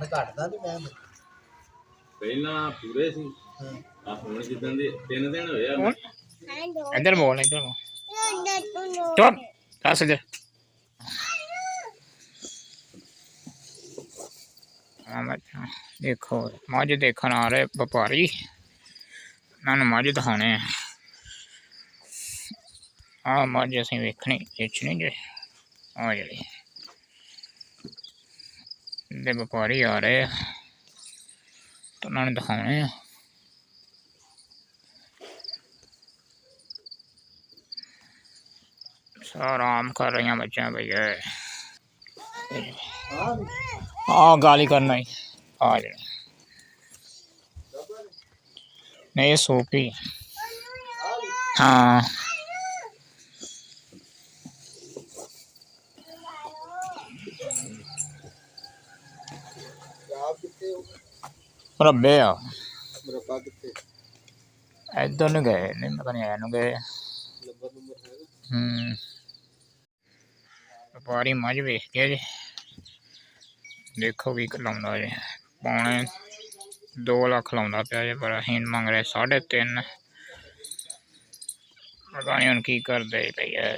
ਠੰਡ ਘਟਦਾ ਨਹੀਂ ਮੈਂ ਪਹਿਲਾਂ ਪੂਰੇ ਸੀ ਆ ਹੁਣ ਜਿੱਦਾਂ ਦੇ 3 ਦਿਨ ਹੋਏ ਆ इधर बोल चुप दस इधर देखो मझ देखन आ रहे व्यापारी इन्होंने मझ दिखाने आ मझ असीं वेखनी बेचनी जे आ जी व्यापारी आ रहे तो उन्होंने दिखाने आराम कर रही हैं बच्चे भैया हाँ गाली करना ही आ जाए नहीं ये सोपी हाँ रब्बे इधर नहीं गए नहीं पता नहीं आया नहीं गए व्यापारी मझ वेख गया जी देखो की लाउंदा जी पौने 2 लाख लाउंदा पिया जी पर असीं मंग रहे 3.5 पता नहीं हुण की करदे पई है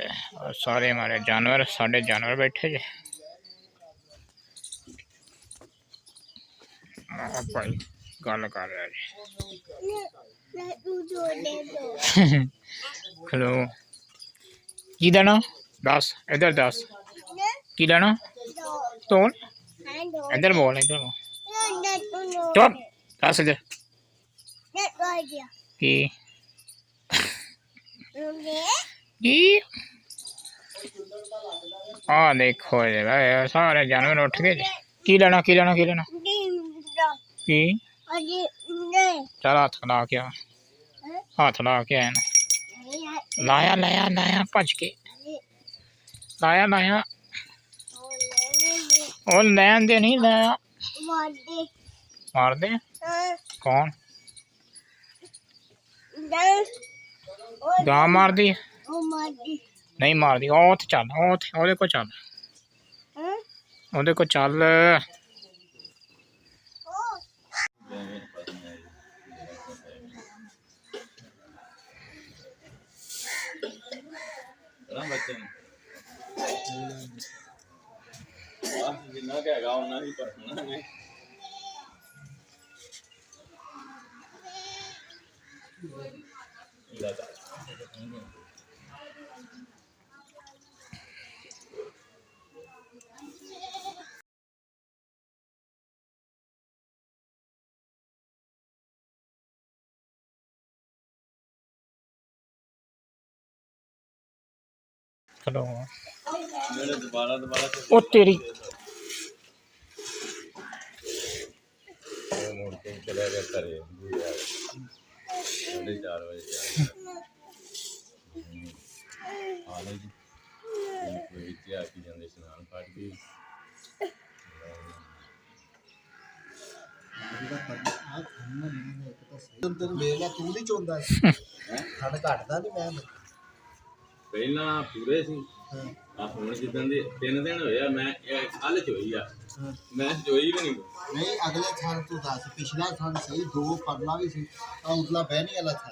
सारे हमारे जानवर साढ़े जानवर बैठे जी भाई गल कर रहा जी खलो की देना 10 इधर 10 की लेना तोल इधर बोल चुप 10 इधर की हाँ देखो सारे जानवर उठ गए की लेना की लेना की लेना की चल हाथ ला के हाथ ला के आया लाया लाया लाया भज के लाया लाया और लैन दे नहीं लाया मार दे कौन गा मार दी नहीं मार दी ओथ चल ओथ ओदे को चल ओदे को चल जिन्ना क्या हैगा उन्ना ही परखना है चलो दोबारा दोबारा ओ तेरी मुड़ के चले गए करे 4:30 बजे हाल जी कोई आकी जाते स्नान पाठ भी तू नहीं चोंदा ठंड घटदा नहीं मैं ਪਹਿਲਾਂ ਪੂਰੇ ਸੀ ਆ ਹੁਣ ਜਿੱਦਾਂ ਦੇ 3 ਦਿਨ ਹੋਏ ਆ ਮੈਂ ਕੱਲ ਚੋਈ ਆ ਮੈਂ ਚੋਈ ਵੀ ਨਹੀਂ अगले साल तू दस पिछला साल सही 2 परला भी सी उतला बहनी वाला था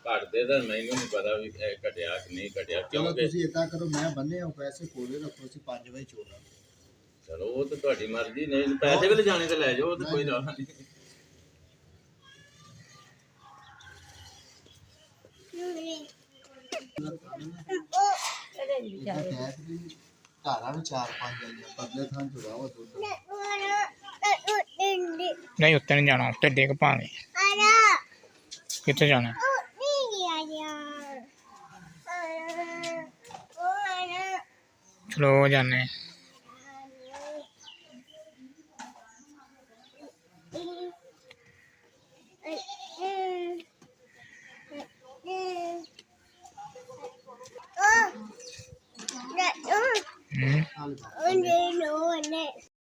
ਘਟਦੇ ਤਾਂ ਮੈਨੂੰ ਨਹੀਂ ਪਤਾ ਵੀ ਘਟਿਆ ਕਿ ਨਹੀਂ ਘਟਿਆ चलो ਕਿਉਂਕਿ तुसी इदा करो मैं बन्ने हो पैसे कोले रखो सी 5 वजे चोला ਚਲੋ ਉਹ ਤਾਂ ਤੁਹਾਡੀ ਮਰਜ਼ੀ ਨਹੀਂ ਪੈਸੇ ਵੀ ਲਿਜਾਣੇ ਤੇ ਲੈ ਜਾਓ ਉਹ ਤਾਂ ਕੋਈ ਰੌਲਾ ਨਹੀਂ घरा में 4-5 बदले थान चुरावा नहीं उत्ते नहीं जाना उत्ते डिग पावे कितने जाना चलो जाने